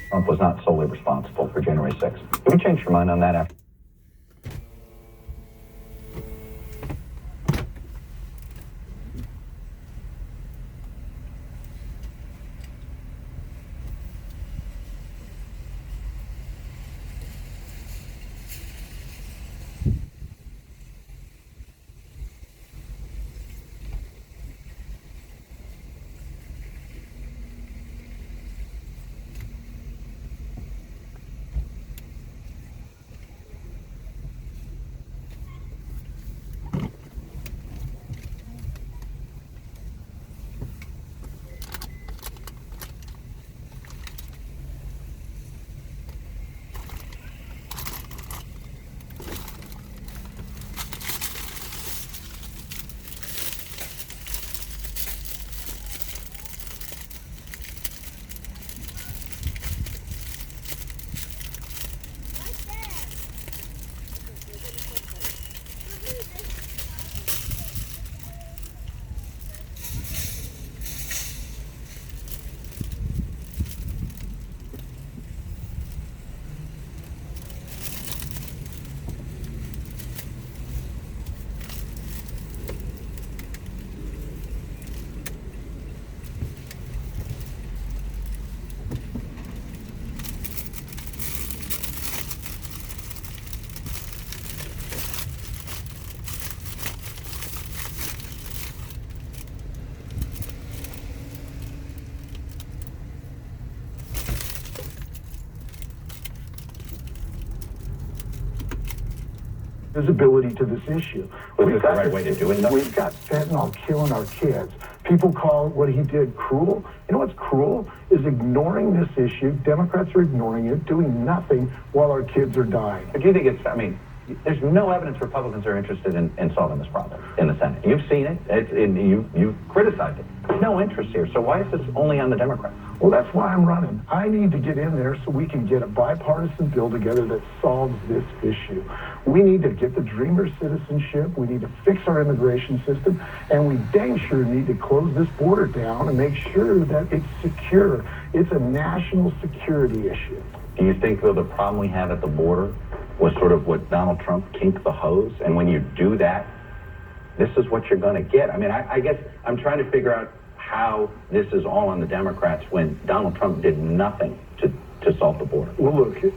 Trump was not solely responsible for January 6th. Have you changed your mind on that after? Visibility to this issue. Was this the right way to do it, though? We've got fentanyl killing our kids. People call what he did cruel. You know what's cruel? Is ignoring this issue. Democrats are ignoring it, doing nothing while our kids are dying. But do you think it's, I mean, there's no evidence Republicans are interested in solving this problem in the Senate. You've seen it. You've criticized it. There's no interest here. So why is this only on the Democrats? Well, that's why I'm running. I need to get in there so we can get a bipartisan bill together that solves this issue. We need to get the Dreamer citizenship. We need to fix our immigration system. And we dang sure need to close this border down and make sure that it's secure. It's a national security issue. Do you think, though, the problem we have at the border was sort of what Donald Trump kinked the hose? And when you do that, this is what you're going to get. I mean, I guess I'm trying to figure out how this is all on the Democrats when Donald Trump did nothing to solve the border. Well, look, the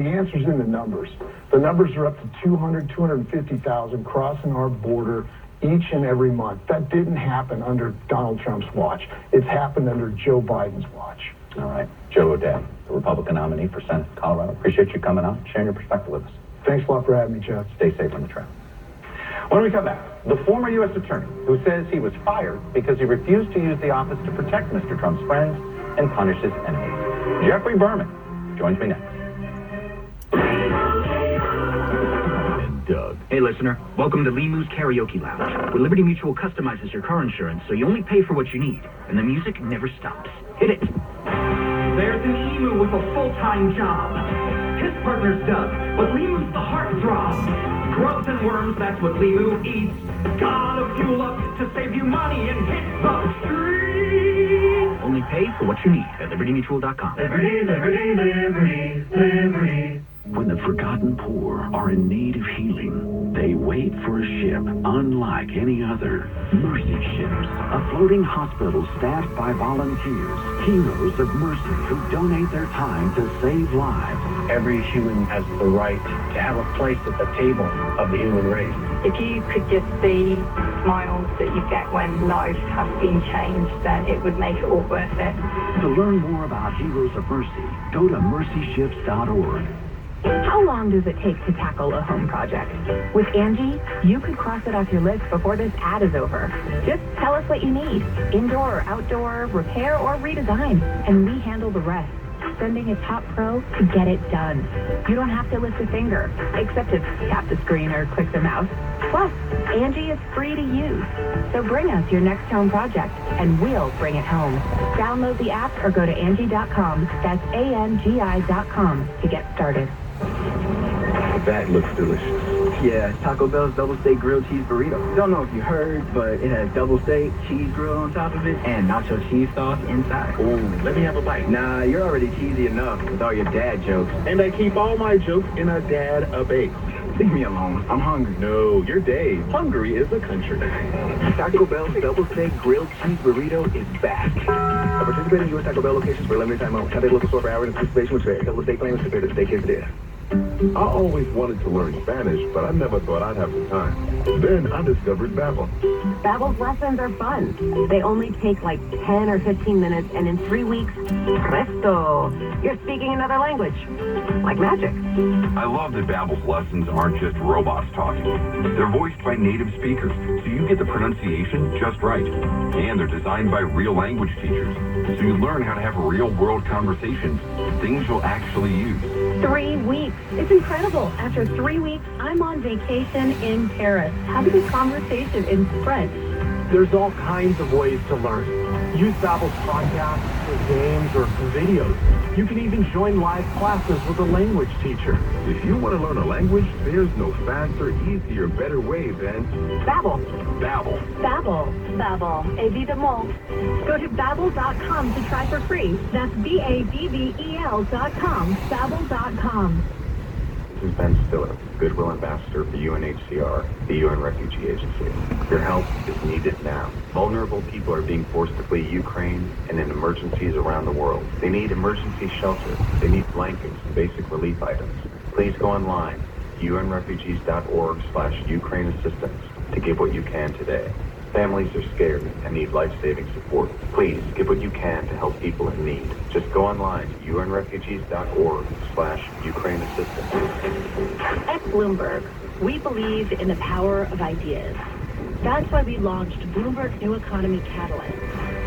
answer's in the numbers. The numbers are up to 250,000 crossing our border each and every month. That didn't happen under Donald Trump's watch. It's happened under Joe Biden's watch. All right. Joe O'Dea, the Republican nominee for Senate, Colorado. Appreciate you coming on, sharing your perspective with us. Thanks a lot for having me, Jeff. Stay safe on the trail. When we come back, the former U.S. attorney who says he was fired because he refused to use the office to protect Mr. Trump's friends and punish his enemies. Jeffrey Berman joins me next. And Doug. Hey, listener. Welcome to Limu's Karaoke Lounge, where Liberty Mutual customizes your car insurance so you only pay for what you need, and the music never stops. Hit it. There's an emu with a full-time job. His partner's Doug, but Limu's the heartthrob. Grubs and worms, that's what Limu eats. Gotta fuel up to save you money and hit the street. Only pay for what you need at libertymutual.com. Liberty, liberty, liberty, liberty. When the forgotten poor are in need of healing, they wait for a ship unlike any other. Mercy ships, a floating hospital staffed by volunteers, heroes of mercy who donate their time to save lives. Every human has the right to have a place at the table of the human race. If you could just see smiles that you get when lives have been changed, then it would make it all worth it. To learn more about Heroes of Mercy, go to mercyships.org. How long does it take to tackle a home project? With Angie, you could cross it off your list before this ad is over. Just tell us what you need, indoor or outdoor, repair or redesign, and we handle the rest, sending a top pro to get it done. You don't have to lift a finger, except to tap the screen or click the mouse. Plus, Angie is free to use. So bring us your next home project, and we'll bring it home. Download the app or go to Angie.com. That's ANGI.com to get started. That looks delicious. Yeah, Taco Bell's double steak grilled cheese burrito. Don't know if you heard, but it has double steak, cheese grilled on top of it, and nacho cheese sauce inside. Ooh, let me have a bite. Nah, you're already cheesy enough with all your dad jokes. And I keep all my jokes in a dad-a-base. Leave me alone. I'm hungry. No, you're Dave. Hungary is a country. Taco Bell's double steak grilled cheese burrito is back. A participating U.S. Taco Bell locations for a limited time only. Contact local store for hours and participation with fair. Double steak claims compared to the steak quesadilla. I always wanted to learn Spanish, but I never thought I'd have the time. Then I discovered Babbel. Babbel's lessons are fun. They only take like 10 or 15 minutes, and in 3 weeks, presto, you're speaking another language. Like magic. I love that Babbel's lessons aren't just robots talking. They're voiced by native speakers, so you get the pronunciation just right. And they're designed by real language teachers, so you learn how to have real-world conversations, things you'll actually use. 3 weeks. It's incredible. After 3 weeks, I'm on vacation in Paris, having a conversation in French. There's all kinds of ways to learn. Use Babbel's podcasts for games or for videos. You can even join live classes with a language teacher. If you want to learn a language, there's no faster, easier, better way than Babbel. Babbel. Babbel. Babbel. Évidemment. Go to Babbel.com to try for free. That's BABBEL.com. Babbel.com. This is Ben Stiller, Goodwill Ambassador for UNHCR, the UN Refugee Agency. Your help is needed now. Vulnerable people are being forced to flee Ukraine and in emergencies around the world. They need emergency shelter. They need blankets and basic relief items. Please go online, unrefugees.org/Ukraine assistance to give what you can today. Families are scared and need life-saving support. Please give what you can to help people in need. Just go online to unrefugees.org/Ukraine assistance. At Bloomberg, we believe in the power of ideas. That's why we launched Bloomberg New Economy Catalyst.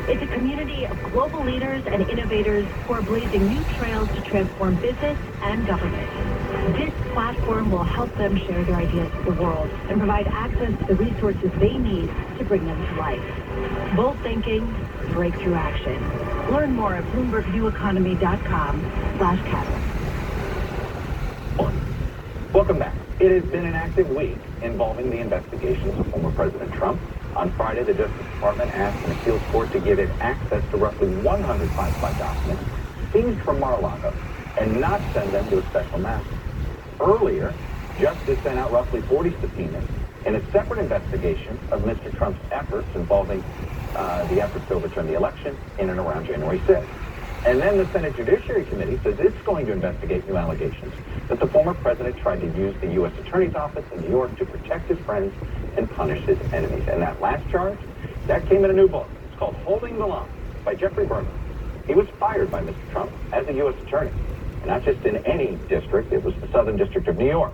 It's a community of global leaders and innovators who are blazing new trails to transform business and government. This platform will help them share their ideas with the world and provide access to the resources they need to bring them to life. Bold thinking, breakthrough action. Learn more at BloombergNewEconomy.com/catalyst. Welcome back. It has been an active week involving the investigations of former President Trump. On Friday, the Justice Department asked an appeals court to give it access to roughly 100 classified documents seized from Mar-a-Lago and not send them to a special master. Earlier, Justice sent out roughly 40 subpoenas in a separate investigation of Mr. Trump's efforts involving the efforts to overturn the election in and around January 6th. And then the Senate Judiciary Committee says it's going to investigate new allegations that the former president tried to use the U.S. Attorney's Office in New York to protect his friends and punish his enemies. And that last charge, that came in a new book. It's called Holding the Line by Jeffrey Berman. He was fired by Mr. Trump as a U.S. attorney. And not just in any district, it was the Southern District of New York.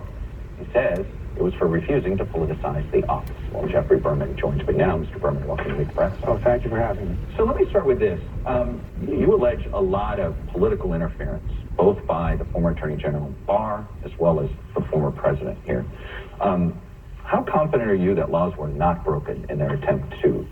He says it was for refusing to politicize the office. Well, Jeffrey Berman joins me now. Mr. Berman, welcome to Meet the Press. Oh, thank you for having me. So let me start with this. You allege a lot of political interference, both by the former Attorney General Barr as well as the former president here. How confident are you that laws were not broken in their attempt to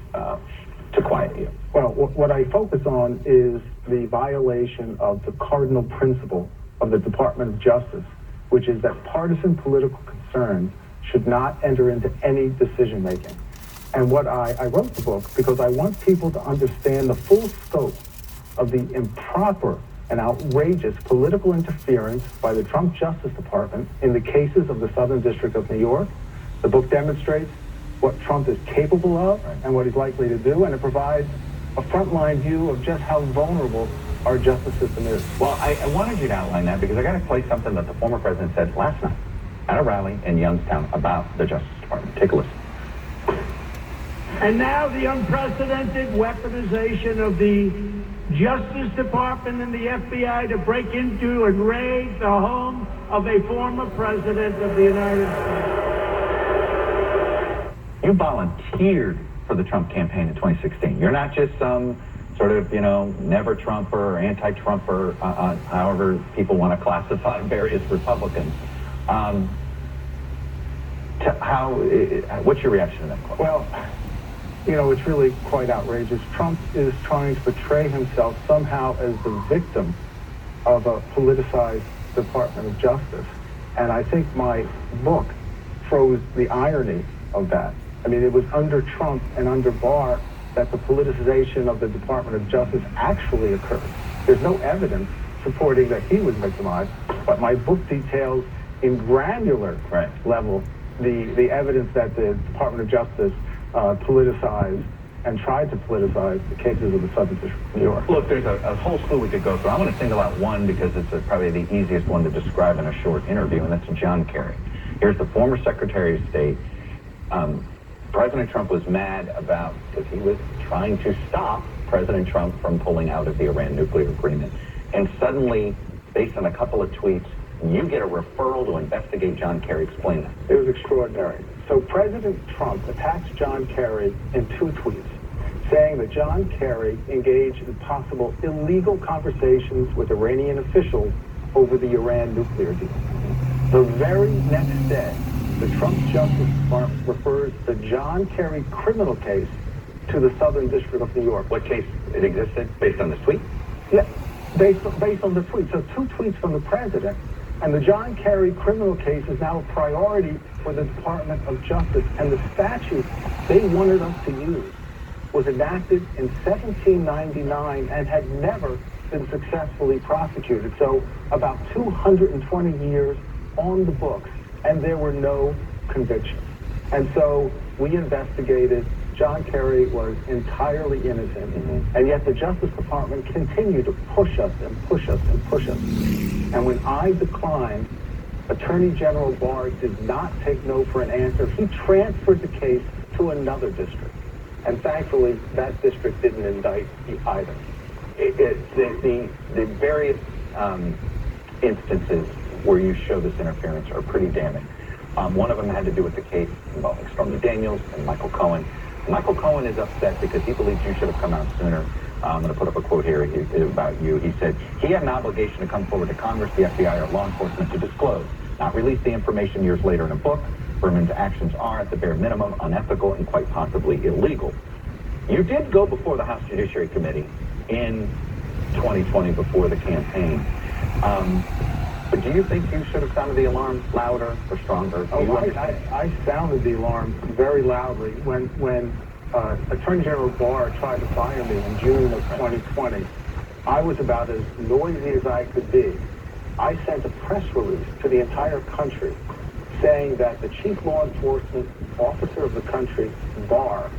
quiet you? Well, what I focus on is the violation of the cardinal principle of the Department of Justice, which is that partisan political concerns should not enter into any decision-making. And I wrote the book because I want people to understand the full scope of the improper and outrageous political interference by the Trump Justice Department in the cases of the Southern District of New York. The book demonstrates what Trump is capable of and what he's likely to do, and it provides a frontline view of just how vulnerable our justice system is. Well, I wanted you to outline that because I got to play something that the former president said last night at a rally in Youngstown about the Justice Department. Take a listen. And now the unprecedented weaponization of the Justice Department and the FBI to break into and raid the home of a former president of the United States. You volunteered for the Trump campaign in 2016. You're not just some sort of, never Trumper or anti-Trumper, however people want to classify various Republicans. What's your reaction to that quote? Well, it's really quite outrageous. Trump is trying to portray himself somehow as the victim of a politicized Department of Justice. And I think my book froze the irony of that. I mean, it was under Trump and under Barr that the politicization of the Department of Justice actually occurred. There's no evidence supporting that he was victimized, but my book details in granular level the evidence that the Department of Justice politicized and tried to politicize the cases of the Southern District of New York. Look, there's a whole slew we could go through. I'm going to single out one because it's probably the easiest one to describe in a short interview, and that's John Kerry. Here's the former Secretary of State. President Trump was mad about, because he was trying to stop President Trump from pulling out of the Iran nuclear agreement. And suddenly, based on a couple of tweets, you get a referral to investigate John Kerry. Explain that. It was extraordinary. So President Trump attacks John Kerry in 2 tweets, saying that John Kerry engaged in possible illegal conversations with Iranian officials over the Iran nuclear deal. The very next day, the Trump Justice Department refers the John Kerry criminal case to the Southern District of New York. What case it existed based on this tweet? Yeah, based on the tweet. So 2 tweets from the president, and the John Kerry criminal case is now a priority for the Department of Justice. And the statute they wanted us to use was enacted in 1799 and had never been successfully prosecuted. So about 220 years on the books, and there were no convictions. And so we investigated. John Kerry was entirely innocent, and yet the Justice Department continued to push us and push us and push us. And when I declined, Attorney General Barr did not take no for an answer. He transferred the case to another district, and thankfully that district didn't indict either. The various instances where you show this interference are pretty damning. One of them had to do with the case involving Stormy Daniels and Michael Cohen. Michael Cohen is upset because he believes you should have come out sooner. I'm going to put up a quote here about you. He said, he had an obligation to come forward to Congress, the FBI, or law enforcement to disclose, not release the information years later in a book. Berman's actions are, at the bare minimum, unethical and quite possibly illegal. You did go before the House Judiciary Committee in 2020 before the campaign. But do you think you should have sounded the alarm louder or stronger? I sounded the alarm very loudly when Attorney General Barr tried to fire me in June of 2020. I was about as noisy as I could be. I sent a press release to the entire country saying that the chief law enforcement officer of the country, Barr,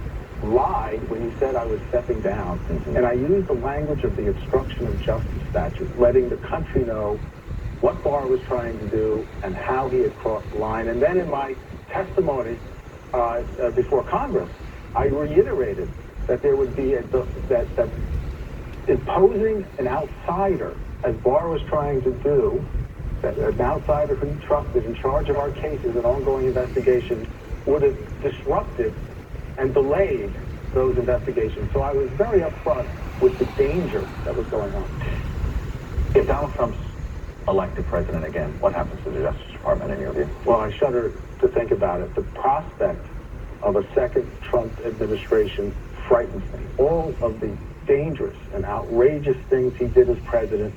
lied when he said I was stepping down. And I used the language of the obstruction of justice statute, letting the country know what Barr was trying to do and how he had crossed the line. And then in my testimony before Congress, I reiterated that there would be that imposing an outsider, as Barr was trying to do, that an outsider who he trusted in charge of our cases and ongoing investigations would have disrupted and delayed those investigations. So I was very upfront with the danger that was going on. If Donald Trump's elected president again, what happens to the Justice Department in your view? Well, I shudder to think about it. The prospect of a second Trump administration frightens me. All of the dangerous and outrageous things he did as president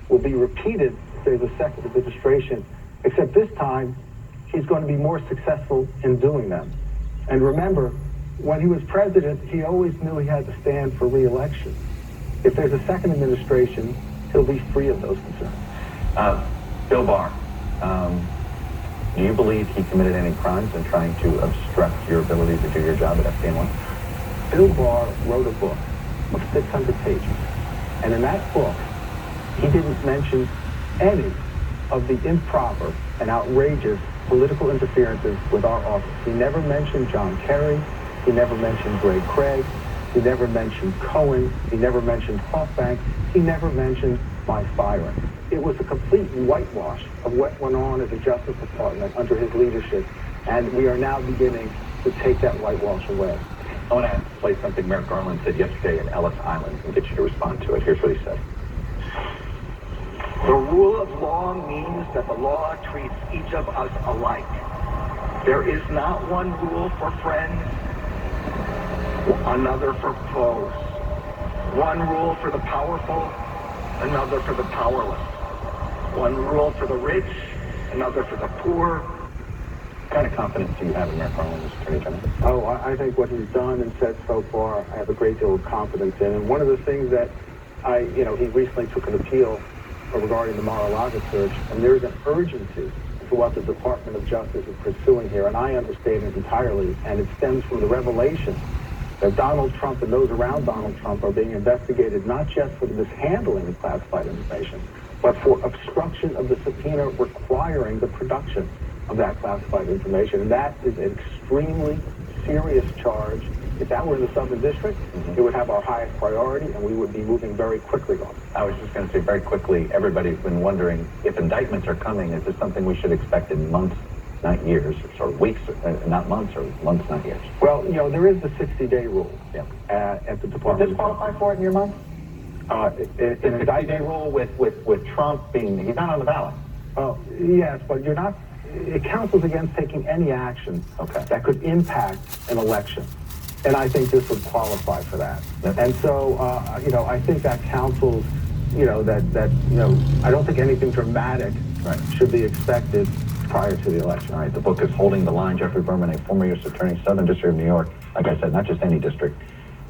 will be repeated if there's a second administration, except this time he's going to be more successful in doing them. And remember, when he was president, he always knew he had to stand for re-election. If there's a second administration, he'll be free of those concerns. Bill Barr, do you believe he committed any crimes in trying to obstruct your ability to do your job at FDNY? Bill Barr wrote a book of 600 pages, and in that book, he didn't mention any of the improper and outrageous political interferences with our office. He never mentioned John Kerry. He never mentioned Gray Craig. He never mentioned Cohen. He never mentioned Hoffbank. He never mentioned my firing. It was a complete whitewash of what went on at the Justice Department under his leadership, and we are now beginning to take that whitewash away. I want to play something Merrick Garland said yesterday at Ellis Island and get you to respond to it. Here's what he said. The rule of law means that the law treats each of us alike. There is not one rule for friends, another for foes. One rule for the powerful, another for the powerless. One rule for the rich, another for the poor. What kind of confidence do you have in Mayor Carlin as Attorney General? Oh, I think what he's done and said so far, I have a great deal of confidence in. And one of the things that he recently took an appeal regarding the Mar-a-Lago search, and there's an urgency to what the Department of Justice is pursuing here, and I understand it entirely, and it stems from the revelation that Donald Trump and those around Donald Trump are being investigated not just for the mishandling of classified information, but for obstruction of the subpoena requiring the production of that classified information. And that is an extremely serious charge. If that were in the Southern District, it would have our highest priority, and we would be moving very quickly on it. I was just going to say very quickly, everybody's been wondering if indictments are coming, is this something we should expect in months, not years, or weeks, not months, or months, not years? Well, there is the 60-day rule at the Department. Does this qualify for it in your mind? An indictment rule with Trump being, he's not on the ballot. Oh, yes, but you're not, it counsels against taking any action that could impact an election. And I think this would qualify for that. And so, I think that counsels, I don't think anything dramatic should be expected prior to the election. All right, the book is Holding the Line, Jeffrey Berman, a former U.S. Attorney, Southern District of New York. Like I said, not just any district,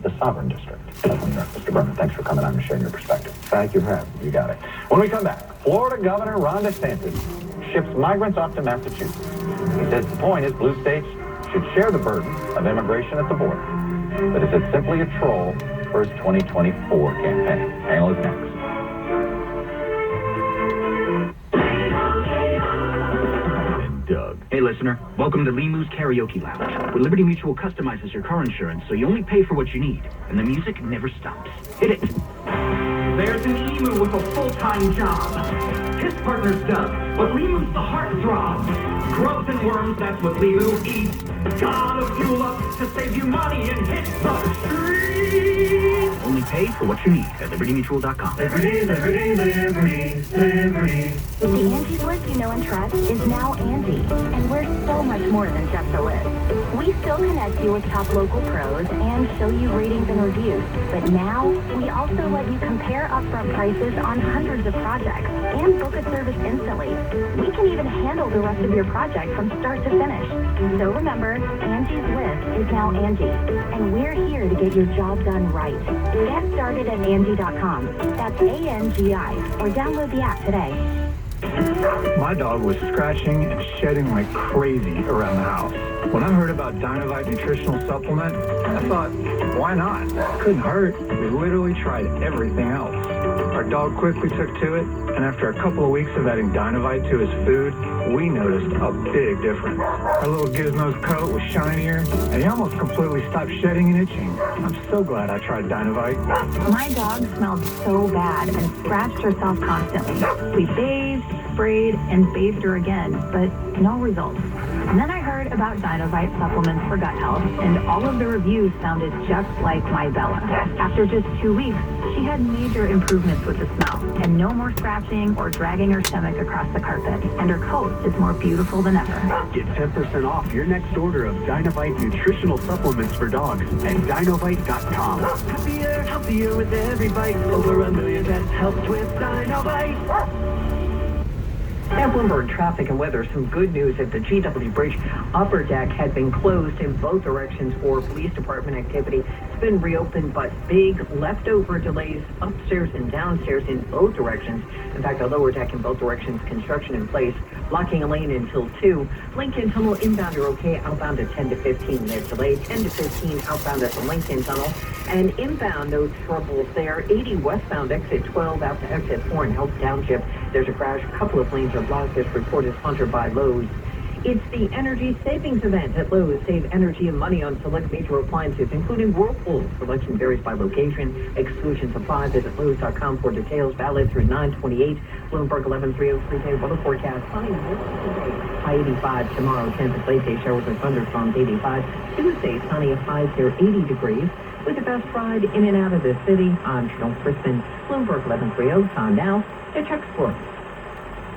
the sovereign district of New York. Mr. Berman, thanks for coming on and sharing your perspective. Thank you for having me. You got it. When we come back, Florida Governor Ron DeSantis ships migrants off to Massachusetts. He says the point is blue states should share the burden of immigration at the border. But is it simply a troll for his 2024 campaign? Panel is next. Doug. Hey, listener. Welcome to Limu's Karaoke Lounge, where Liberty Mutual customizes your car insurance so you only pay for what you need, and the music never stops. Hit it. There's an emu with a full-time job. His partner's Doug, but Limu's the heartthrob. Grubs and worms, that's what Limu eats. Gotta fuel up to save you money and hit the street. Only pay for what you need at libertymutual.com. Liberty, liberty, liberty, liberty. The Angie's List you know and trust is now Angie, and we're so much more than just a list. We still connect you with top local pros and show you ratings and reviews, but now we also let you compare upfront prices on hundreds of projects and book a service instantly. We can even handle the rest of your project from start to finish. So remember, Angie's List is now Angie, and we're here to get your job done right. Get started at Angie.com. That's ANGI, or download the app today. My dog was scratching and shedding like crazy around the house. When I heard about Dynovite nutritional supplement, I thought, why not? Couldn't hurt. We literally tried everything else. Our dog quickly took to it, and after a couple of weeks of adding Dynovite to his food, we noticed a big difference. Our little Gizmo's coat was shinier, and he almost completely stopped shedding and itching. I'm so glad I tried Dynovite. My dog smelled so bad and scratched herself constantly. We bathed, sprayed, and bathed her again, but no results. And then I heard about Dynovite supplements for gut health, and all of the reviews sounded just like my Bella. After just 2 weeks, she had major improvements with the smell, and no more scratching or dragging her stomach across the carpet, and her coat is more beautiful than ever. Get 10% off your next order of Dynovite nutritional supplements for dogs at Dynovite.com. Happier, healthier with every bite. Over 1 million pets helped with Dynovite. At Bloomberg Traffic and Weather, some good news at the GW Bridge. Upper deck had been closed in both directions for police department activity. It's been reopened, but big leftover delays upstairs and downstairs in both directions. In fact, the lower deck in both directions, construction in place, blocking a lane until 2. Lincoln Tunnel inbound are okay, outbound at 10 to 15. There's delay 10 to 15 outbound at the Lincoln Tunnel. And inbound, no troubles there. 80 westbound, exit 12 out to exit 4 in Health Township. There's a crash. A couple of lanes are blocked. This report is sponsored by Lowe's. It's the Energy Savings Event at Lowe's. Save energy and money on select major appliances, including Whirlpool. Selection varies by location. Exclusions apply. Visit Lowe's.com for details. Valid through 9/28. Bloomberg 11:303 weather forecast. Sunny today. High 85 tomorrow. 10 to late day showers and thunderstorms. 85. Tuesday, sunny. Highs near 80 degrees. With the best ride in and out of the city, I'm Cheryl Crispin. Bloomberg 11:30. Time now. The check score.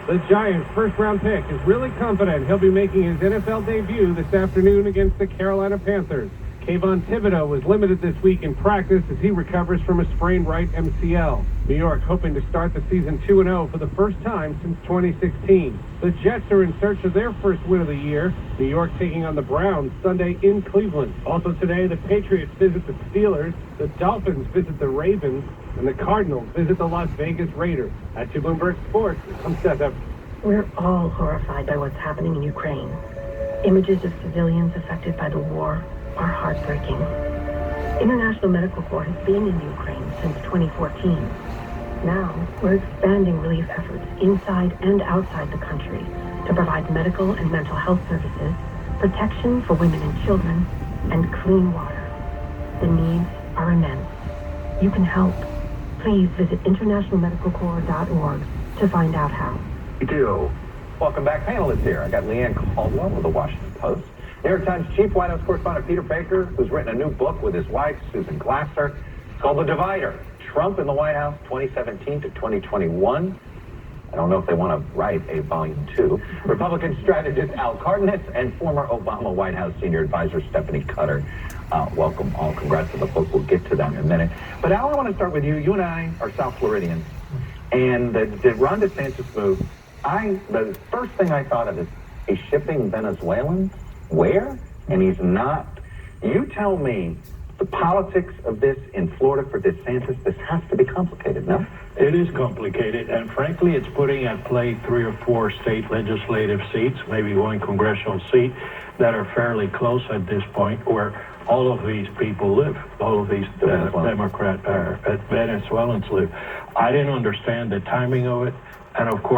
The Giants' first-round pick is really confident he'll be making his NFL debut this afternoon against the Carolina Panthers. Kayvon Thibodeau was limited this week in practice as he recovers from a sprained right MCL. New York hoping to start the season 2-0 for the first time since 2016. The Jets are in search of their first win of the year. New York taking on the Browns Sunday in Cleveland. Also today, the Patriots visit the Steelers, the Dolphins visit the Ravens, and the Cardinals visit the Las Vegas Raiders. At Bloomberg Sports, I'm Seth Evans. We're all horrified by what's happening in Ukraine. Images of civilians affected by the war are heartbreaking. International Medical Corps has been in Ukraine since 2014. Now, we're expanding relief efforts inside and outside the country to provide medical and mental health services, protection for women and children, and clean water. The needs are immense. You can help. Please visit internationalmedicalcorps.org to find out how. We do. Welcome back, panelists here. I got Leanne Caldwell with the Washington Post. New York Times chief White House correspondent Peter Baker, who's written a new book with his wife, Susan Glasser. It's called The Divider, Trump in the White House, 2017 to 2021. I don't know if they want to write a volume 2. Republican strategist Al Cardenas and former Obama White House senior advisor Stephanie Cutter. Welcome all. Congrats on the book. We'll get to that in a minute. But Al, I want to start with you. You and I are South Floridians. And the Ron DeSantis move, the first thing I thought of is he's shipping Venezuelans. Where? And he's not. You tell me the politics of this in Florida for DeSantis, this has to be complicated, no? It is complicated, and frankly, it's putting at play 3 or 4 state legislative seats, maybe 1 congressional seat, that are fairly close at this point, where all of these people live, all of these Venezuelans live. I didn't understand the timing of it, and of course,